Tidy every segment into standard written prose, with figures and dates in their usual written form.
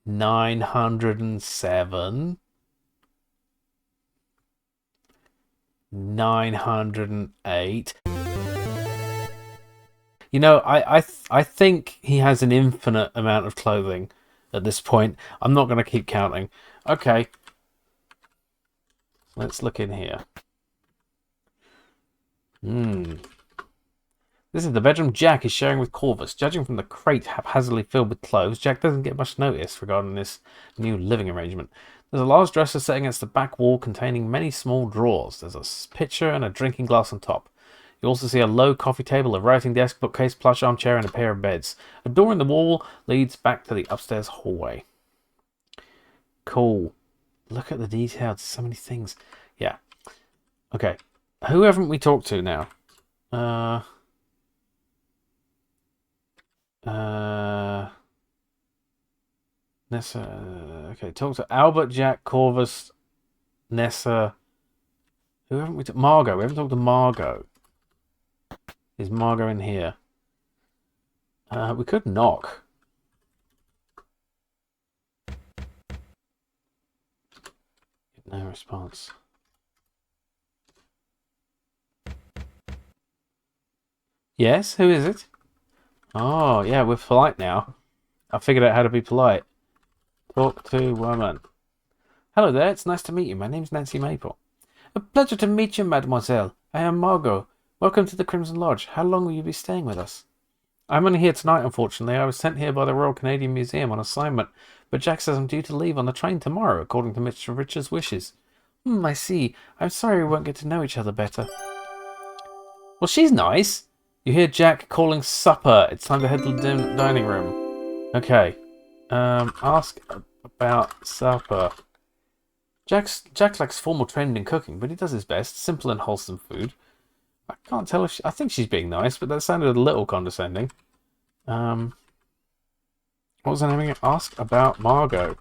907. 908. You know, I think he has an infinite amount of clothing at this point. I'm not going to keep counting. Okay, let's look in here. Hmm. This is the bedroom Jack is sharing with Corvus. Judging from the crate haphazardly filled with clothes, Jack doesn't get much notice regarding this new living arrangement. There's a large dresser set against the back wall containing many small drawers. There's a pitcher and a drinking glass on top. You also see a low coffee table, a writing desk, bookcase, plush armchair, and a pair of beds. A door in the wall leads back to the upstairs hallway. Cool. Look at the details. So many things. Yeah. Okay. Who haven't we talked to now? Nessa. Okay, talk to Albert, Jack, Corvus, Nessa. Who haven't we talked? Margot. We haven't talked to Margot. Is Margot in here? We could knock. No response. Yes, who is it? Oh, yeah, we're polite now. I figured out how to be polite. Talk to woman. Hello there, it's nice to meet you. My name's Nancy Maple. A pleasure to meet you, mademoiselle. I am Margot. Welcome to the Crimson Lodge. How long will you be staying with us? I'm only here tonight, unfortunately. I was sent here by the Royal Canadian Museum on assignment, but Jack says I'm due to leave on the train tomorrow, according to Mr. Richard's wishes. I see. I'm sorry we won't get to know each other better. Well, she's nice. You hear Jack calling supper. It's time to head to the dining room. Okay. Ask about supper. Jack likes formal training in cooking, but he does his best. Simple and wholesome food. I can't tell if I think she's being nice, but that sounded a little condescending. What was her name again? Ask about Margot.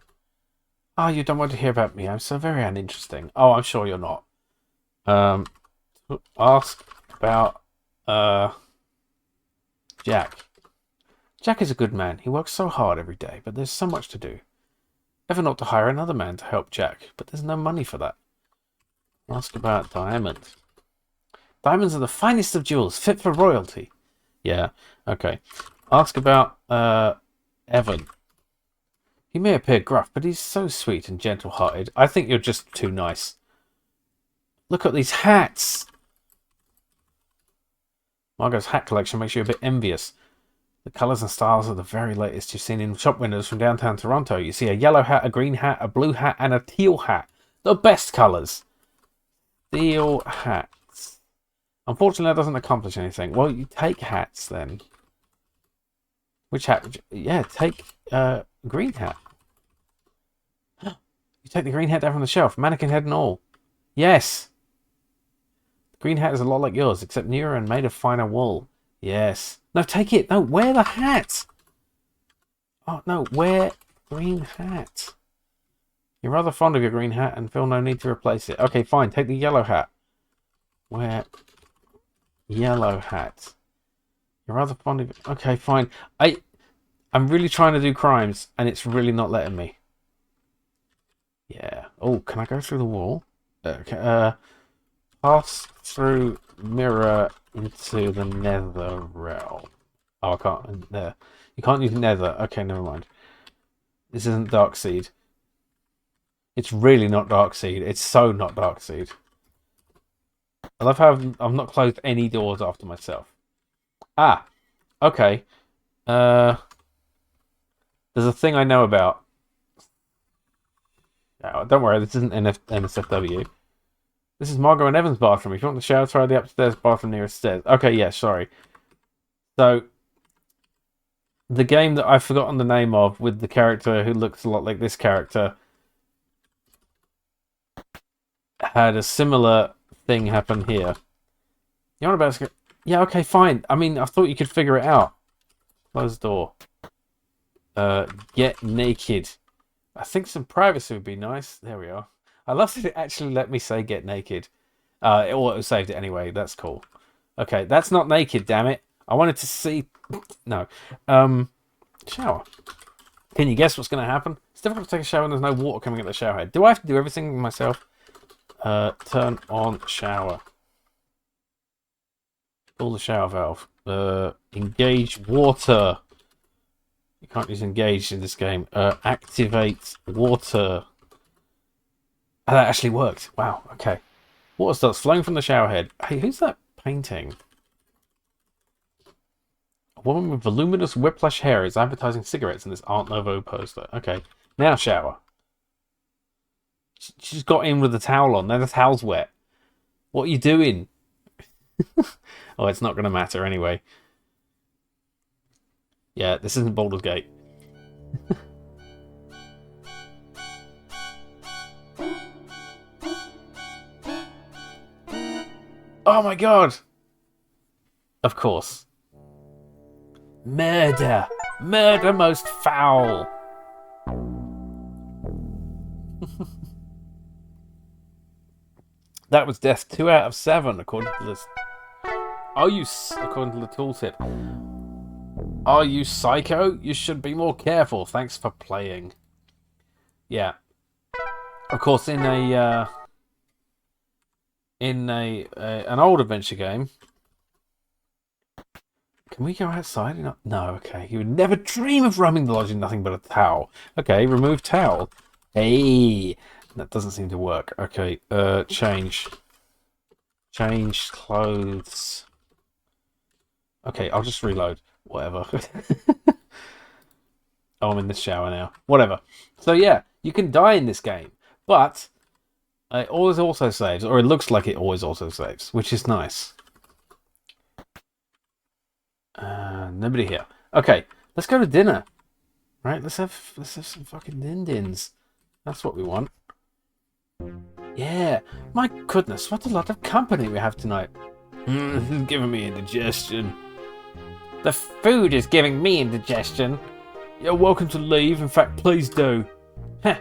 Ah, you don't want to hear about me. I'm so very uninteresting. Oh, I'm sure you're not. Ask about Jack. Jack is a good man. He works so hard every day, but there's so much to do. Ever not to hire another man to help Jack, but there's no money for that. Ask about Diamond. Diamonds are the finest of jewels, fit for royalty. Yeah, okay. Ask about Evan. He may appear gruff, but he's so sweet and gentle-hearted. I think you're just too nice. Look at these hats. Margot's hat collection makes you a bit envious. The colours and styles are the very latest you've seen in shop windows from downtown Toronto. You see a yellow hat, a green hat, a blue hat, and a teal hat. The best colours. Teal hats. Unfortunately, that doesn't accomplish anything. Well, you take hats then. Which hat? Yeah, take green hat. You take the green hat down from the shelf, mannequin head and all. Yes. The green hat is a lot like yours, except newer and made of finer wool. Yes. No, take it. No, wear the hat. Oh, no, wear green hat. You're rather fond of your green hat and feel no need to replace it. Okay, fine. Take the yellow hat. Wear yellow hat. You're rather fond of it. Okay, fine. I'm really trying to do crimes, and it's really not letting me. Yeah. Oh, can I go through the wall? Okay. Pass through mirror into the nether realm. Oh, I can't. There. You can't use nether. Okay, never mind. This isn't Darkseed. It's really not Darkseed. It's so not Darkseed. I love how I've not closed any doors after myself. Ah, okay. There's a thing I know about. Oh, don't worry, this isn't NSFW. This is Margot and Evan's bathroom. If you want to shower, try the upstairs bathroom nearest stairs. Okay, yeah, sorry. So, the game that I've forgotten the name of with the character who looks a lot like this character had a similar thing happen here. You want about to... Yeah, okay, fine. I mean, I thought you could figure it out. Close the door. Get naked. I think some privacy would be nice. There we are. I love that it actually let me say get naked. It auto-saved it anyway. That's cool. Okay, that's not naked, damn it. I wanted to see... No. Shower. Can you guess what's going to happen? It's difficult to take a shower when there's no water coming out the shower head. Do I have to do everything myself? Turn on shower. Pull the shower valve. Engage water. You can't use engage in this game. Activate water. Oh, that actually worked. Wow, okay. Water starts flowing from the shower head. Hey, who's that painting? A woman with voluminous whiplash hair is advertising cigarettes in this Art Nouveau poster. Okay, now shower. She's got in with the towel on. Now the towel's wet. What are you doing? Oh, it's not going to matter anyway. Yeah, this isn't Baldur's Gate. Oh my god! Of course. Murder! Murder most foul! That was death 2 out of 7, according to this. According to the tooltip. Are you psycho? You should be more careful. Thanks for playing. Yeah. Of course, in an old adventure game. Can we go outside? No, okay. You would never dream of roaming the lodge in nothing but a towel. Okay, remove towel. Hey, that doesn't seem to work. Okay, change clothes. Okay, I'll just reload. Whatever. Oh, I'm in the shower now. Whatever. So yeah, you can die in this game, but it always also saves, or it looks like it always also saves, which is nice. Nobody here. Okay, let's go to dinner. Right, let's have some fucking din-dins. That's what we want. Yeah, my goodness, what a lot of company we have tonight. This is giving me indigestion. The food is giving me indigestion. You're welcome to leave. In fact, please do.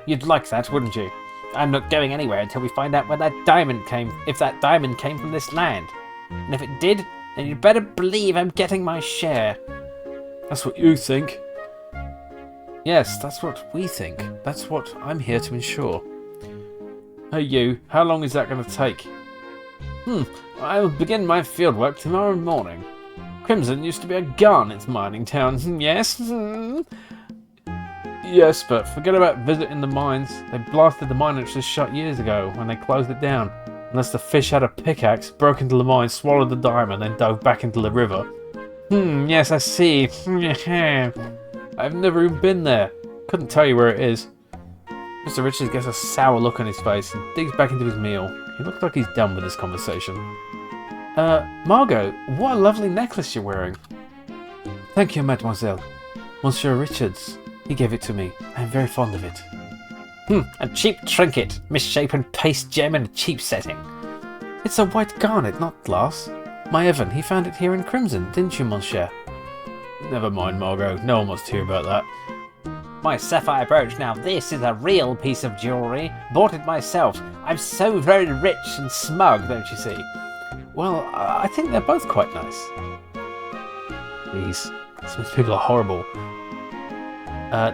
You'd like that, wouldn't you? I'm not going anywhere until we find out where that diamond came. If that diamond came from this land, and if it did, then you'd better believe I'm getting my share. That's what you think. Yes, that's what we think. That's what I'm here to ensure. Hey you, how long is that going to take? I will begin my fieldwork tomorrow morning. Crimson used to be a gun, it's mining town. Yes? Yes, but forget about visiting the mines. They blasted the mine which was shut years ago when they closed it down. Unless the fish had a pickaxe, broke into the mine, swallowed the diamond, then dove back into the river. Yes, I see. I've never even been there. Couldn't tell you where it is. Mr. Richards gets a sour look on his face and digs back into his meal. He looks like he's done with this conversation. Margot, what a lovely necklace you're wearing. Thank you, mademoiselle. Monsieur Richards, he gave it to me. I am very fond of it. A cheap trinket, misshapen paste gem in a cheap setting. It's a white garnet, not glass. My Evan, he found it here in Crimson, didn't you, monsieur? Never mind, Margot. No one wants to hear about that. My sapphire brooch, now this is a real piece of jewellery. Bought it myself. I'm so very rich and smug, don't you see? Well, I think they're both quite nice. These people are horrible.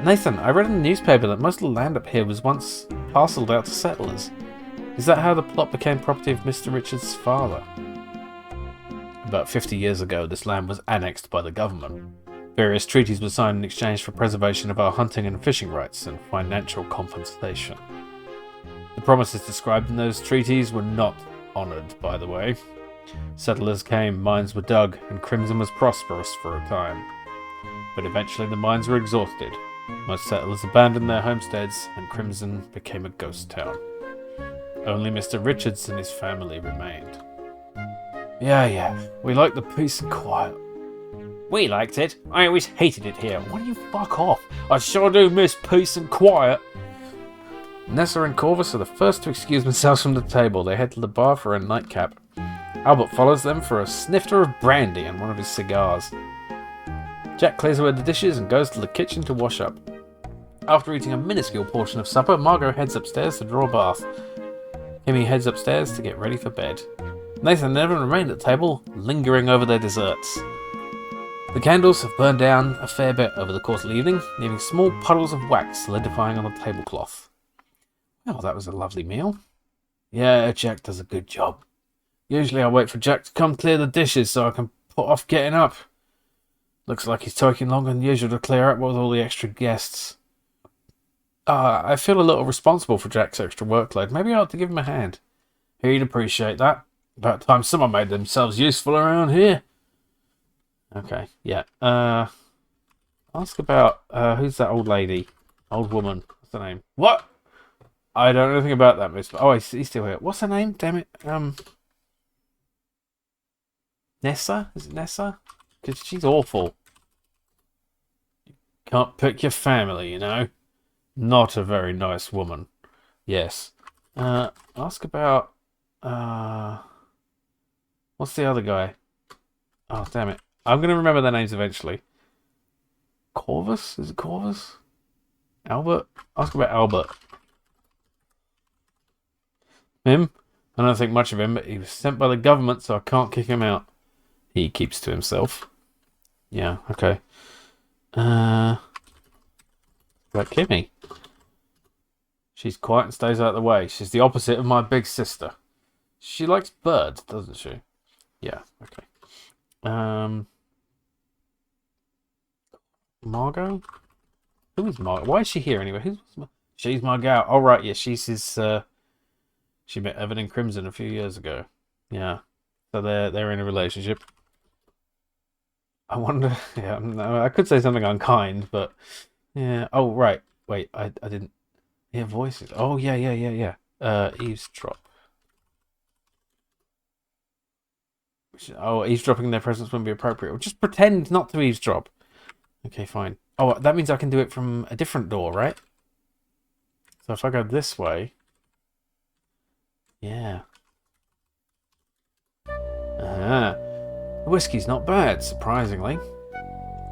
Nathan, I read in the newspaper that most of the land up here was once parcelled out to settlers. Is that how the plot became property of Mr. Richards' father? About 50 years ago, this land was annexed by the government. Various treaties were signed in exchange for preservation of our hunting and fishing rights and financial compensation. The promises described in those treaties were not honoured, by the way. Settlers came, mines were dug, and Crimson was prosperous for a time. But eventually the mines were exhausted. Most settlers abandoned their homesteads, and Crimson became a ghost town. Only Mr. Richards and his family remained. Yeah, we like the peace and quiet. We liked it. I always hated it here. Why don't you fuck off? I sure do miss peace and quiet. Nessa and Corvus are the first to excuse themselves from the table. They head to the bar for a nightcap. Albert follows them for a snifter of brandy and one of his cigars. Jack clears away the dishes and goes to the kitchen to wash up. After eating a minuscule portion of supper, Margot heads upstairs to draw a bath. Kimmy heads upstairs to get ready for bed. Nathan and Evan remain at the table, lingering over their desserts. The candles have burned down a fair bit over the course of the evening, leaving small puddles of wax solidifying on the tablecloth. Oh, that was a lovely meal. Yeah, Jack does a good job. Usually I wait for Jack to come clear the dishes so I can put off getting up. Looks like he's taking longer than usual to clear up with all the extra guests. I feel a little responsible for Jack's extra workload. Maybe I ought to give him a hand. He'd appreciate that. About time someone made themselves useful around here. Okay, yeah. Ask about, who's that old lady? Old woman. What's her name? What? I don't know anything about that, miss. Oh, he's still here. What's her name? Damn it. Nessa? Is it Nessa? Because she's awful. Can't pick your family, you know? Not a very nice woman. Yes. Ask about... what's the other guy? Oh, damn it. I'm going to remember their names eventually. Corvus? Is it Corvus? Albert? Ask about Albert. Him? I don't think much of him, but he was sent by the government, so I can't kick him out. He keeps to himself. Yeah, okay. Like Kimmy. She's quiet and stays out of the way. She's the opposite of my big sister. She likes birds, doesn't she? Yeah, okay. Margot? Who is Margot? Why is she here anyway? She's my gal. Oh, right, yeah, she's his... She met Evan in Crimson a few years ago. Yeah. So they're in a relationship. I wonder... Yeah, no, I could say something unkind, but... Yeah. Oh, right. Wait, I didn't... Yeah, voices. Oh, yeah. Eavesdrop. Oh, eavesdropping in their presence wouldn't be appropriate. Well, just pretend not to eavesdrop. Okay, fine. Oh, that means I can do it from a different door, right? So if I go this way... Yeah. The whiskey's not bad, surprisingly.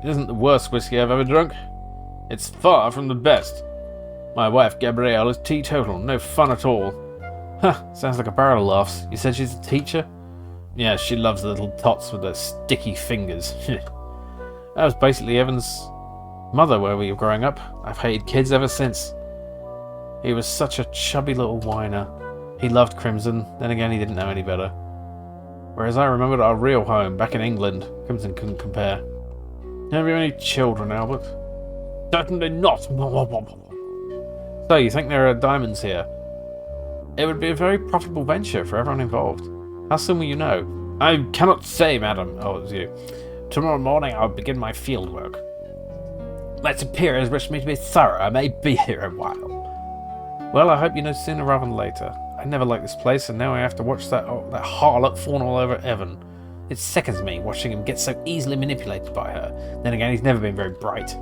It isn't the worst whiskey I've ever drunk. It's far from the best. My wife, Gabrielle, is teetotal. No fun at all. Huh, sounds like a barrel of laughs. You said she's a teacher? Yeah, she loves the little tots with their sticky fingers. That was basically Evan's mother where we were growing up. I've hated kids ever since. He was such a chubby little whiner. He loved Crimson, then again he didn't know any better. Whereas I remembered our real home, back in England. Crimson couldn't compare. Have you any children, Albert? Certainly not. So, you think there are diamonds here? It would be a very profitable venture for everyone involved. How soon will you know? I cannot say, madam. Oh, it was you. Tomorrow morning I'll begin my field work. My superiors wish me to be thorough. I may be here a while. Well, I hope you know sooner rather than later. I never liked this place, and now I have to watch that harlot fawn all over Evan. It sickens me watching him get so easily manipulated by her. Then again, he's never been very bright.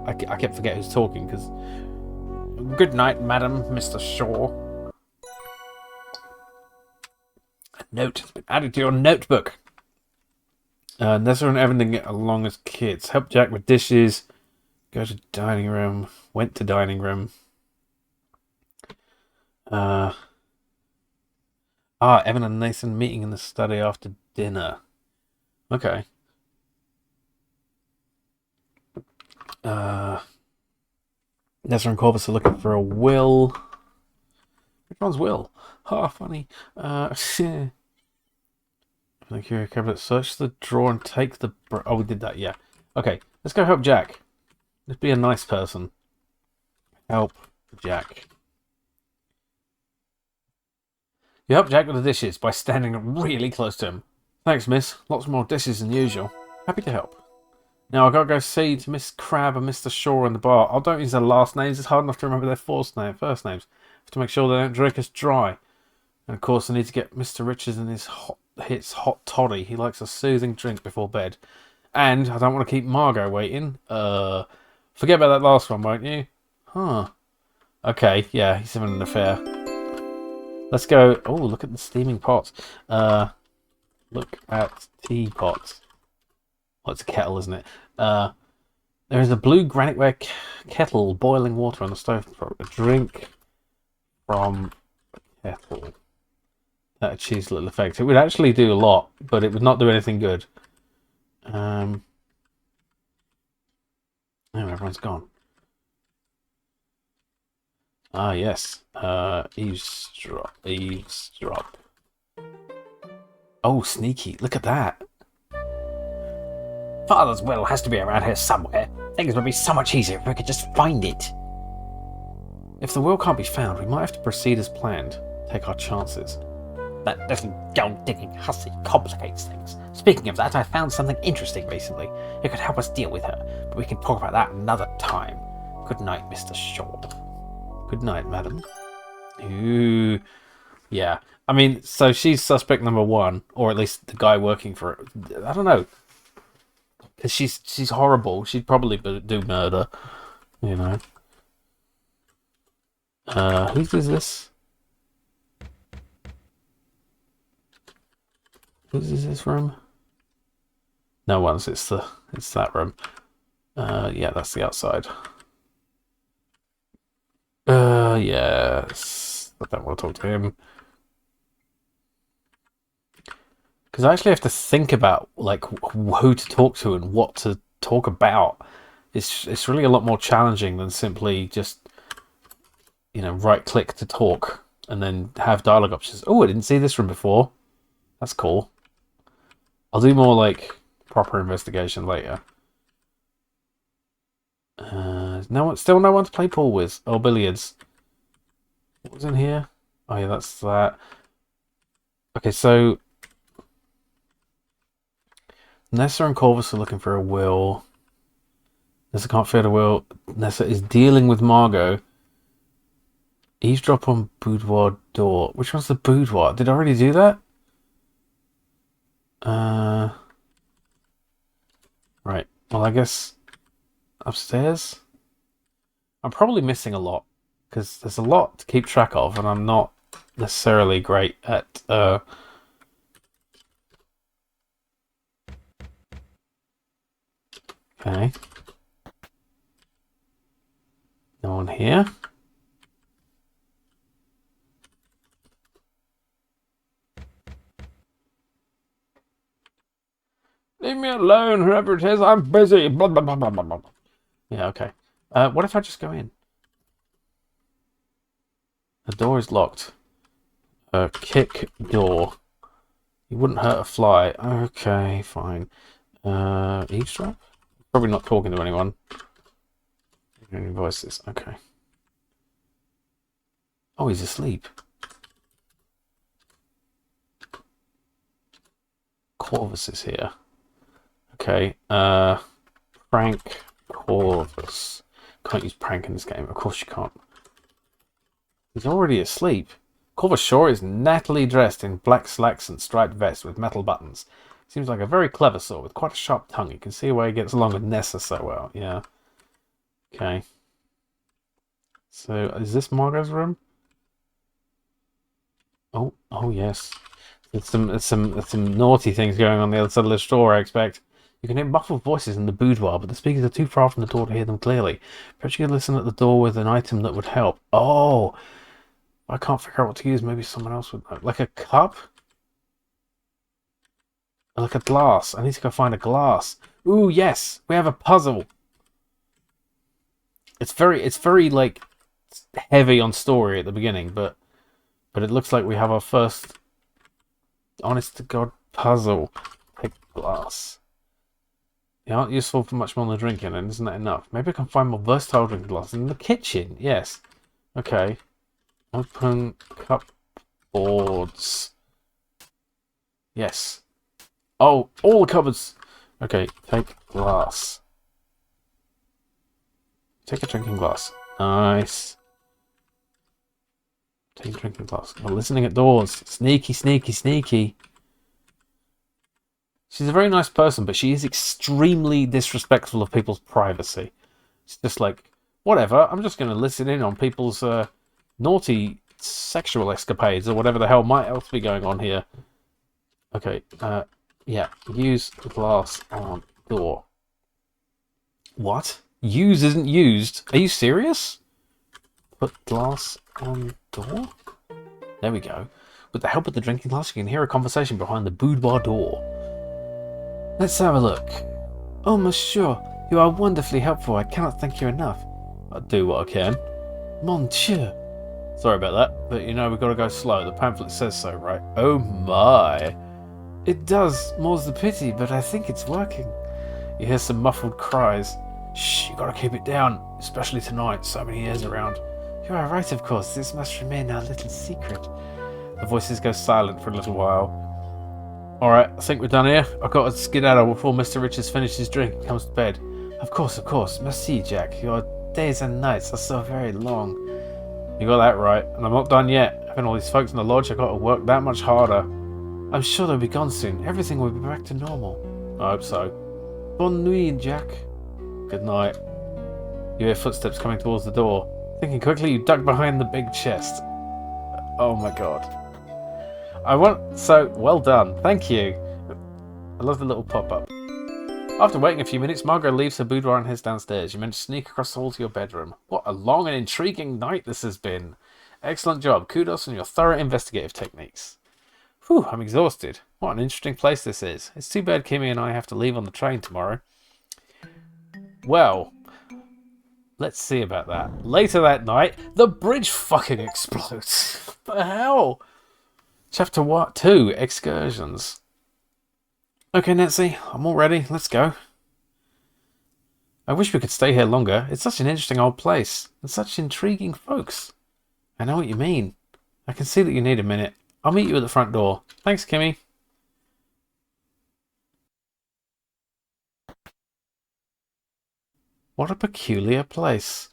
I kept forgetting who's talking, because... Good night, madam, Mr. Shaw. A note has been added to your notebook. Nessa and Evan didn't get along as kids. Help Jack with dishes. Go to dining room. Went to dining room. Evan and Nathan meeting in the study after dinner. Okay. Nessa and Corvus are looking for a will. Which one's Will? Oh, funny. Thank you, cabinet. Search the drawer and take the... Oh, we did that, yeah. Okay, let's go help Jack. Let's be a nice person. Help Jack. You help Jack with the dishes by standing really close to him. Thanks, miss. Lots more dishes than usual. Happy to help. Now, I've got to go see to Miss Crab and Mr. Shaw in the bar. I don't use their last names. It's hard enough to remember their first names. I have to make sure they don't drink us dry. And, of course, I need to get Mr. Richards and his hot toddy. He likes a soothing drink before bed. And I don't want to keep Margot waiting. Forget about that last one, won't you? Huh. Okay, yeah, he's having an affair. Let's go... Oh, look at the steaming pots. Look at teapots. Well, it's a kettle, isn't it? There is a blue graniteware kettle boiling water on the stove. A drink from a kettle. That achieves little effect. It would actually do a lot, but it would not do anything good. Oh, everyone's gone. Ah, yes. Eavesdrop. Eavesdrop. Oh, sneaky. Look at that. Father's will has to be around here somewhere. Things would be so much easier if we could just find it. If the will can't be found, we might have to proceed as planned. Take our chances. That little gold-digging hussy complicates things. Speaking of that, I found something interesting recently. It could help us deal with her, but we can talk about that another time. Good night, Mr. Shaw. Good night, madam. Ooh. Yeah. I mean, so she's suspect number one, or at least the guy working for it. I don't know. Because she's horrible. She'd probably do murder, you know. Whose is this? Whose is this room? No one's. It's that room. Yeah, that's the outside. Yes. I don't want to talk to him. Because I actually have to think about like who to talk to and what to talk about. It's really a lot more challenging than simply just right click to talk and then have dialogue options. Oh, I didn't see this room before. That's cool. I'll do more like proper investigation later. Still no one to play pool with. Oh, billiards. What was in here? Oh yeah, that's that. Okay, so Nessa and Corvus are looking for a will. Nessa can't find a will. Nessa is dealing with Margot. Eavesdrop on boudoir door. Which one's the boudoir? Did I already do that? Right. Well, I guess upstairs. I'm probably missing a lot because there's a lot to keep track of, and I'm not necessarily great at. Okay. No one here. Leave me alone, whoever it is. I'm busy. Blah, blah, blah, blah, blah, blah. Yeah, okay. What if I just go in? The door is locked. Kick door. You wouldn't hurt a fly. Okay, fine. Eavesdrop? Probably not talking to anyone. Any voices? Okay. Oh, he's asleep. Corvus is here. Okay. Prank Corvus. Can't use prank in this game. Of course you can't. He's already asleep. Corvus Shaw is neatly dressed in black slacks and striped vest with metal buttons. Seems like a very clever sort with quite a sharp tongue. You can see why he gets along with Nessa so well. Yeah. Okay. So, is this Margot's room? Oh yes. There's some naughty things going on the other side of this door, I expect. You can hear muffled voices in the boudoir, but the speakers are too far from the door to hear them clearly. Perhaps you could listen at the door with an item that would help. Oh! I can't figure out what to use. Maybe someone else would know. Like a cup? Or like a glass. I need to go find a glass. Ooh, yes! We have a puzzle! It's very like heavy on story at the beginning, but it looks like we have our first honest to God puzzle. Take glass. They aren't useful for much more than drinking, and isn't that enough? Maybe I can find more versatile drinking glasses in the kitchen. Yes. Okay. Open cupboards. Yes. Oh, all the cupboards. Okay, take glass. Take a drinking glass. Nice. Take a drinking glass. We're listening at doors. Sneaky, sneaky, sneaky. She's a very nice person, but she is extremely disrespectful of people's privacy. It's just like, whatever, I'm just going to listen in on people's naughty sexual escapades or whatever the hell might else be going on here. Okay, yeah, use glass on door. What? Use isn't used? Are you serious? Put glass on door? There we go. With the help of the drinking glass, you can hear a conversation behind the boudoir door. Let's have a look. Oh, monsieur, You are wonderfully helpful. I cannot thank you enough. I'll do what I can. Mon Dieu. Sorry about that, but you know we've got to go slow. The pamphlet says so, right? Oh my. It does. More's the pity, but I think it's working. You hear some muffled cries. Shh, you gotta keep it down, especially tonight. So many ears around. You are right, of course. This must remain our little secret. The voices go silent for a little while. Alright, I think we're done here. I've got to skedaddle before Mr. Richards finishes his drink and comes to bed. Of course, of course. Merci, Jack. Your days and nights are so very long. You got that right, and I'm not done yet. Having all these folks in the lodge, I've got to work that much harder. I'm sure they'll be gone soon. Everything will be back to normal. I hope so. Bonne nuit, Jack. Good night. You hear footsteps coming towards the door. Thinking quickly, you duck behind the big chest. Oh my god. Well done. Thank you. I love the little pop-up. After waiting a few minutes, Margot leaves her boudoir and heads downstairs. You manage to sneak across the hall to your bedroom. What a long and intriguing night this has been. Excellent job. Kudos on your thorough investigative techniques. Whew, I'm exhausted. What an interesting place this is. It's too bad Kimmy and I have to leave on the train tomorrow. Well, let's see about that. Later that night, the bridge fucking explodes. What the hell? Chapter 2, Excursions. Okay, Nancy, I'm all ready. Let's go. I wish we could stay here longer. It's such an interesting old place. And such intriguing folks. I know what you mean. I can see that you need a minute. I'll meet you at the front door. Thanks, Kimmy. What a peculiar place.